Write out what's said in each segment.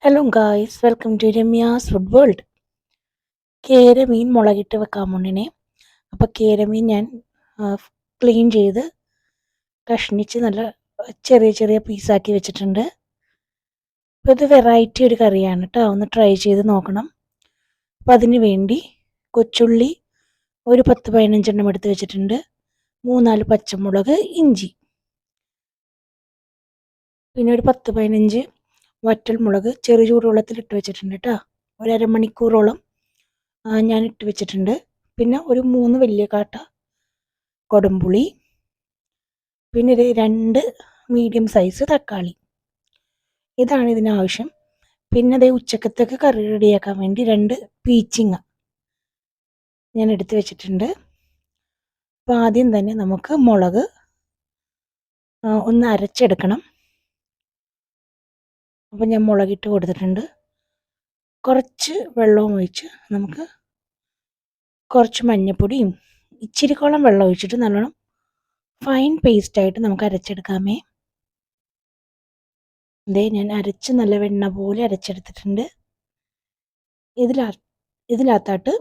Hello guys, welcome to Ramya's food world. കേരമീൻ മുളകിട്ട് വെക്കാൻ മുന്നേ അപ്പോൾ കേരമീൻ ഞാൻ ക്ലീൻ ചെയ്ത് കഷ്ണിച്ച് നല്ല ചെറിയ ചെറിയ പീസാക്കി വെച്ചിട്ടുണ്ട്. അപ്പോൾ ഇത് വെറൈറ്റി ഒരു കറിയാണ് കേട്ടോ, ഒന്ന് ട്രൈ ചെയ്ത് നോക്കണം. അപ്പോൾ അതിന് വേണ്ടി കൊച്ചുള്ളി ഒരു 10-15 എടുത്ത് വെച്ചിട്ടുണ്ട്, 3-4 പച്ചമുളക്, ഇഞ്ചി, പിന്നെ ഒരു 10-15 വറ്റൽമുളക് ചെറു ചൂടുവെള്ളത്തിൽ ഇട്ട് വെച്ചിട്ടുണ്ട് കേട്ടോ. ഒരു അരമണിക്കൂറോളം ഞാൻ ഇട്ട് വെച്ചിട്ടുണ്ട്. പിന്നെ ഒരു 3 വലിയ കാട്ട കൊടംപുളി, പിന്നെ ഒരു 2 മീഡിയം സൈസ് തക്കാളി. ഇതാണ് ഇതിനാവശ്യം. പിന്നെ അതേ ഉച്ചക്കത്തേക്ക് കറി റെഡിയാക്കാൻ വേണ്ടി 2 പീച്ചിങ്ങ ഞാൻ എടുത്ത് വെച്ചിട്ടുണ്ട്. അപ്പോൾ ആദ്യം തന്നെ നമുക്ക് മുളക് ഒന്ന് അരച്ചെടുക്കണം. അപ്പോൾ ഞാൻ മുളകിട്ട് കൊടുത്തിട്ടുണ്ട്. കുറച്ച് വെള്ളവും ഒഴിച്ച് നമുക്ക് കുറച്ച് മഞ്ഞൾപ്പൊടിയും ഇച്ചിരിക്കോളം വെള്ളം ഒഴിച്ചിട്ട് നല്ലോണം ഫൈൻ പേസ്റ്റായിട്ട് നമുക്ക് അരച്ചെടുക്കാമേ. ഇതേ ഞാൻ അരച്ച് നല്ല വെണ്ണ പോലെ അരച്ചെടുത്തിട്ടുണ്ട്. ഇതിനകത്തായിട്ട്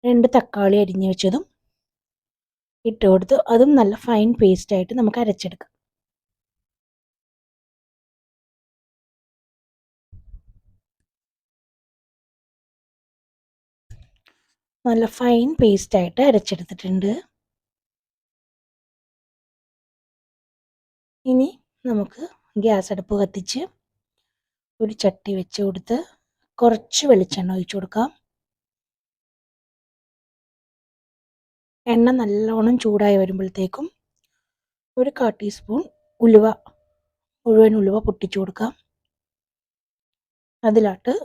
2 തക്കാളി അരിഞ്ഞ് വെച്ചതും ഇട്ട് കൊടുത്ത് അതും നല്ല ഫൈൻ പേസ്റ്റായിട്ട് നമുക്ക് അരച്ചെടുക്കാം. നല്ല ഫൈൻ പേസ്റ്റായിട്ട് അരച്ചെടുത്തിട്ടുണ്ട്. ഇനി നമുക്ക് ഗ്യാസ് അടുപ്പ് കത്തിച്ച് ഒരു ചട്ടി വെച്ച് കൊടുത്ത് കുറച്ച് വെളിച്ചെണ്ണ ഒഴിച്ചു കൊടുക്കാം. എണ്ണ നല്ലോണം ചൂടായി വരുമ്പോഴത്തേക്കും ഒരു 1/4 ടീസ്പൂൺ മുഴുവൻ ഉലുവ പൊട്ടിച്ചു കൊടുക്കാം. അതിലാട്ട്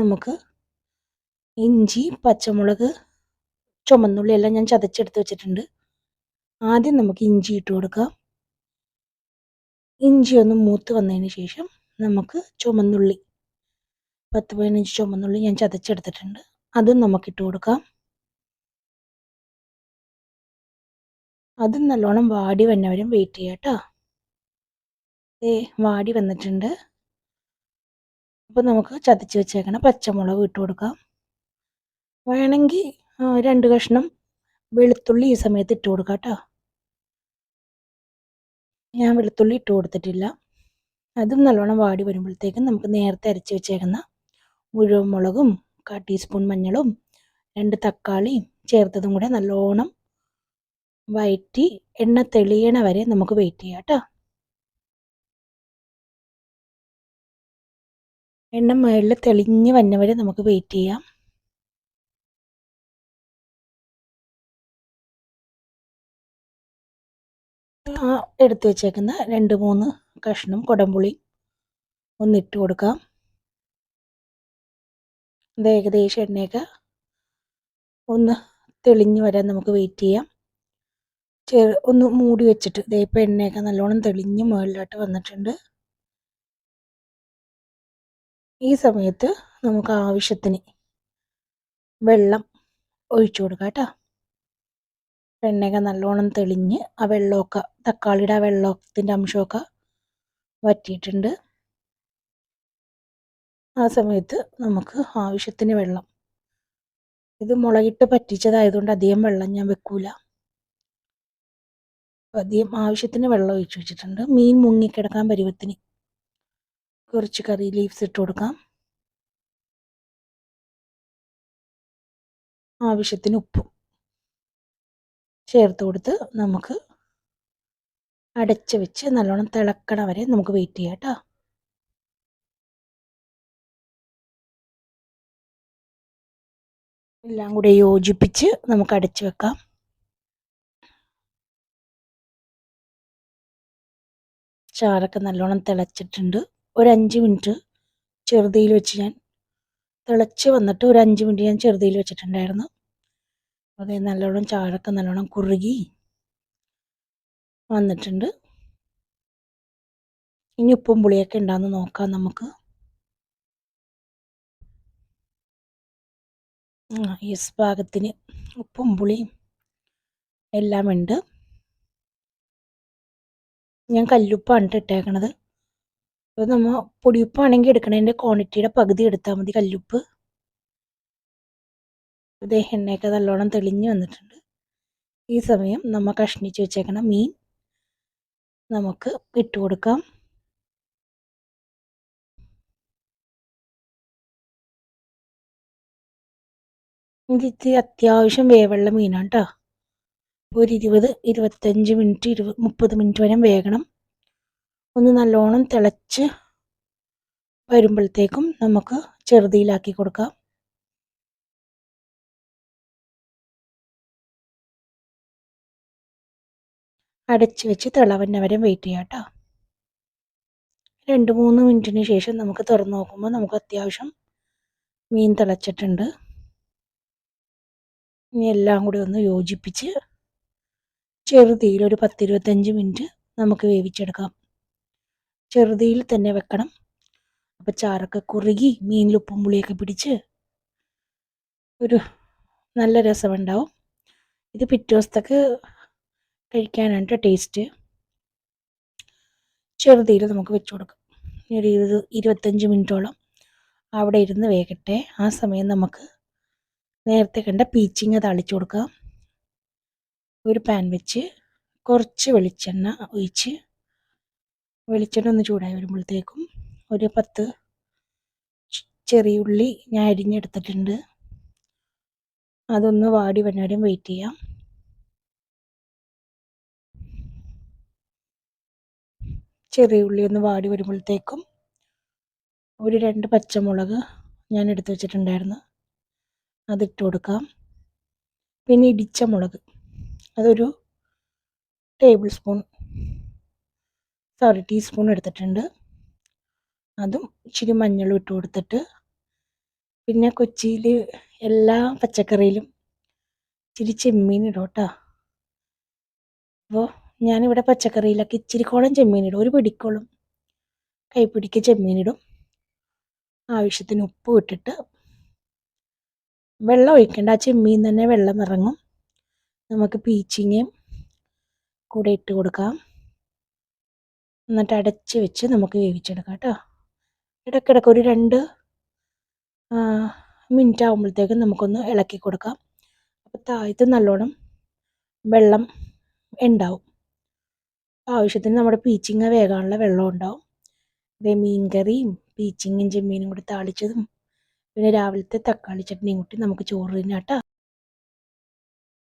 നമുക്ക് ഇഞ്ചി, പച്ചമുളക്, ചുമന്നുള്ളി എല്ലാം ഞാൻ ചതച്ചെടുത്ത് വെച്ചിട്ടുണ്ട്. ആദ്യം നമുക്ക് ഇഞ്ചി ഇട്ട് കൊടുക്കാം. ഇഞ്ചി ഒന്ന് മൂത്ത് വന്നതിന് ശേഷം നമുക്ക് ചുമന്നുള്ളി 10-15 ചുമന്നുള്ളി ഞാൻ ചതച്ചെടുത്തിട്ടുണ്ട്, അതും നമുക്കിട്ട് കൊടുക്കാം. അതും നല്ലോണം വാടി വന്നവരും വെയിറ്റ് ചെയ്യാം കേട്ടോ. വാടി വന്നിട്ടുണ്ട്. അപ്പോൾ നമുക്ക് ചതച്ച് വെച്ചേക്കണം പച്ചമുളക് ഇട്ട് കൊടുക്കാം. വേണമെങ്കിൽ 2 കഷ്ണം വെളുത്തുള്ളി ഈ സമയത്ത് ഇട്ട് കൊടുക്കാം കേട്ടോ. ഞാൻ വെളുത്തുള്ളി ഇട്ട് കൊടുത്തിട്ടില്ല. അതും നല്ലോണം വാടി വരുമ്പോഴത്തേക്കും നമുക്ക് നേരത്തെ അരച്ച് വെച്ചേക്കുന്ന മുഴുവൻ മുളകും 1/4 ടീസ്പൂൺ മഞ്ഞളും 2 തക്കാളിയും ചേർത്തതും കൂടെ നല്ലോണം വഴറ്റി എണ്ണ തെളിയണ വരെ നമുക്ക് വെയിറ്റ് ചെയ്യാം കേട്ടോ. എണ്ണ മുകളിൽ തെളിഞ്ഞ് വന്നവരെ നമുക്ക് വെയിറ്റ് ചെയ്യാം. എടുത്തു വെച്ചേക്കുന്ന 2-3 കഷ്ണം കുടംപുളി ഒന്നിട്ട് കൊടുക്കാം. ഇത് ഏകദേശം എണ്ണയൊക്കെ ഒന്ന് തെളിഞ്ഞ് വരാൻ നമുക്ക് വെയിറ്റ് ചെയ്യാം. ഒന്ന് മൂടി വെച്ചിട്ട് ഇപ്പോൾ എണ്ണയൊക്കെ നല്ലോണം തെളിഞ്ഞ് മുകളിലോട്ട് വന്നിട്ടുണ്ട്. ഈ സമയത്ത് നമുക്ക് ആവശ്യത്തിന് വെള്ളം ഒഴിച്ചു കൊടുക്കാം കേട്ടോ. എണ്ണയൊക്കെ നല്ലോണം തെളിഞ്ഞ് ആ വെള്ളമൊക്കെ തക്കാളിയുടെ ആ വെള്ളത്തിൻ്റെ അംശമൊക്കെ വറ്റിയിട്ടുണ്ട്. ആ സമയത്ത് നമുക്ക് ആവശ്യത്തിന് വെള്ളം, ഇത് മുളകിട്ട് പറ്റിച്ചതായതുകൊണ്ട് അധികം വെള്ളം ഞാൻ വെക്കൂല, അധികം ആവശ്യത്തിന് വെള്ളം ഒഴിച്ചു വെച്ചിട്ടുണ്ട്. മീൻ മുങ്ങിക്കിടക്കാൻ പരുവത്തിന് കുറച്ച് കറി ലീവ്സ് ഇട്ട് കൊടുക്കാം. ആവശ്യത്തിന് ഉപ്പും ചേർത്ത് കൊടുത്ത് നമുക്ക് അടച്ച് വെച്ച് നല്ലോണം തിളക്കണ വരെ നമുക്ക് വെയിറ്റ് ചെയ്യാം കേട്ടോ. എല്ലാം കൂടെ യോജിപ്പിച്ച് നമുക്ക് അടച്ച് വെക്കാം. ചാറൊക്കെ നല്ലോണം തിളച്ചിട്ടുണ്ട്. ഒരു 5 മിനിറ്റ് ചെറുതീയിൽ വെച്ച് ഞാൻ തിളച്ച് വന്നിട്ട് ഒരു 5 മിനിറ്റ് ഞാൻ ചെറുതീയിൽ വെച്ചിട്ടുണ്ടായിരുന്നു. അതേ നല്ലോണം ചാറൊക്കെ നല്ലോണം കുറുകി വന്നിട്ടുണ്ട്. ഇനി ഉപ്പും പുളിയൊക്കെ ഉണ്ടാകുന്ന നോക്കാം നമുക്ക്. ഈ പാകത്തിന് ഉപ്പും പുളിയും എല്ലാം ഉണ്ട്. ഞാൻ കല്ലുപ്പാണ് ഇട്ടേക്കണത്. അപ്പോൾ നമ്മൾ പൊടിയുപ്പാണെങ്കിൽ എടുക്കണതിൻ്റെ ക്വാണ്ടിറ്റിയുടെ പകുതി എടുത്താൽ മതി കല്ലുപ്പ്. ഇതേ എണ്ണയൊക്കെ നല്ലോണം തെളിഞ്ഞ് വന്നിട്ടുണ്ട്. ഈ സമയം നമ്മൾ കഷ്ണിച്ച് വെച്ചേക്കണ മീൻ നമുക്ക് ഇട്ട് കൊടുക്കാം. ഇത് അത്യാവശ്യം വേവുള്ള മീനാണ് കേട്ടോ. ഒരു 20-25 മിനിറ്റ് 30 മിനിറ്റ് വരെ വേകണം. ഒന്ന് നല്ലോണം തിളച്ച് വരുമ്പോഴത്തേക്കും നമുക്ക് ചെറുതീയിലാക്കി കൊടുക്കാം. അടച്ച് വെച്ച് തിളവന്നെ വരെ വെയിറ്റ് ചെയ്യാം കേട്ടോ. 2-3 മിനിറ്റിന് ശേഷം നമുക്ക് തുറന്ന് നോക്കുമ്പോൾ നമുക്ക് അത്യാവശ്യം മീൻ തിളച്ചിട്ടുണ്ട്. ഇനി എല്ലാം കൂടി ഒന്ന് യോജിപ്പിച്ച് ചെറുതീയിൽ ഒരു 10-25 മിനിറ്റ് നമുക്ക് വേവിച്ചെടുക്കാം. ചെറുതീയിൽ തന്നെ വെക്കണം. അപ്പോൾ ചാറൊക്കെ കുറുകി മീനിൽ ഉപ്പും പുളിയൊക്കെ പിടിച്ച് ഒരു നല്ല രസമുണ്ടാവും. ഇത് പിറ്റേ ദിവസത്തേക്ക് കഴിക്കാനായിട്ട് ടേസ്റ്റ്. ചെറുതീയിൽ നമുക്ക് വെച്ച് കൊടുക്കാം. ഒരു 20-25 മിനിറ്റോളം അവിടെ ഇരുന്ന് വേകട്ടെ. ആ സമയം നമുക്ക് നേരത്തെ കണ്ട പീച്ചിങ്ങ താളിച്ചു കൊടുക്കാം. ഒരു പാൻ വെച്ച് കുറച്ച് വെളിച്ചെണ്ണ ഒഴിച്ച് വെളിച്ചെണ്ണ ഒന്ന് ചൂടായി വരുമ്പോഴത്തേക്കും ഒരു 10 ചെറിയ ഉള്ളി ഞാൻ അരിഞ്ഞെടുത്തിട്ടുണ്ട്. അതൊന്ന് വാടി വന്നേരം വെയിറ്റ് ചെയ്യാം. ചെറിയ ഉള്ളി ഒന്ന് വാടി വരുമ്പോഴത്തേക്കും ഒരു 2 പച്ചമുളക് ഞാൻ എടുത്ത് വെച്ചിട്ടുണ്ടായിരുന്നു, അതിട്ട് കൊടുക്കാം. പിന്നെ ഇടിച്ച മുളക് അതൊരു ടീസ്പൂൺ എടുത്തിട്ടുണ്ട്. അതും ഇച്ചിരി മഞ്ഞളും ഇട്ട് കൊടുത്തിട്ട്, പിന്നെ കൊച്ചിയിൽ എല്ലാ പച്ചക്കറിയിലും ഇച്ചിരി ചെമ്മീൻ ഇടും കേട്ടോ. അപ്പോൾ ഞാനിവിടെ പച്ചക്കറിയിലൊക്കെ ഇച്ചിരി കോളം ചെമ്മീനിടും. ഒരു പിടിക്കോളം കൈപ്പിടിക്ക് ചെമ്മീനിടും. ആവശ്യത്തിന് ഉപ്പ് ഇട്ടിട്ട് വെള്ളം ഒഴിക്കേണ്ട, ആ ചെമ്മീൻ തന്നെ വെള്ളം ഇറങ്ങും. നമുക്ക് പീച്ചിങ്ങയും കൂടെ ഇട്ട് കൊടുക്കാം. എന്നിട്ട് അടച്ച് വെച്ച് നമുക്ക് വേവിച്ചെടുക്കാം കേട്ടോ. ഇടയ്ക്കിടയ്ക്ക് ഒരു 2 മിനിറ്റ് ആകുമ്പോഴത്തേക്കും നമുക്കൊന്ന് ഇളക്കി കൊടുക്കാം. അപ്പോൾ താഴത്ത് നല്ലോണം വെള്ളം ഉണ്ടാവും. ആവശ്യത്തിന് നമ്മുടെ പീച്ചിങ്ങ വേകാനുള്ള വെള്ളം ഉണ്ടാവും. ഇതേ മീൻ കറിയും പീച്ചിങ്ങയും ചെമ്മീനും കൂടി താളിച്ചതും പിന്നെ രാവിലത്തെ തക്കാളി ചട്നിയും കൂട്ടി നമുക്ക് ചോറ് തിന്നാം കേട്ടോ.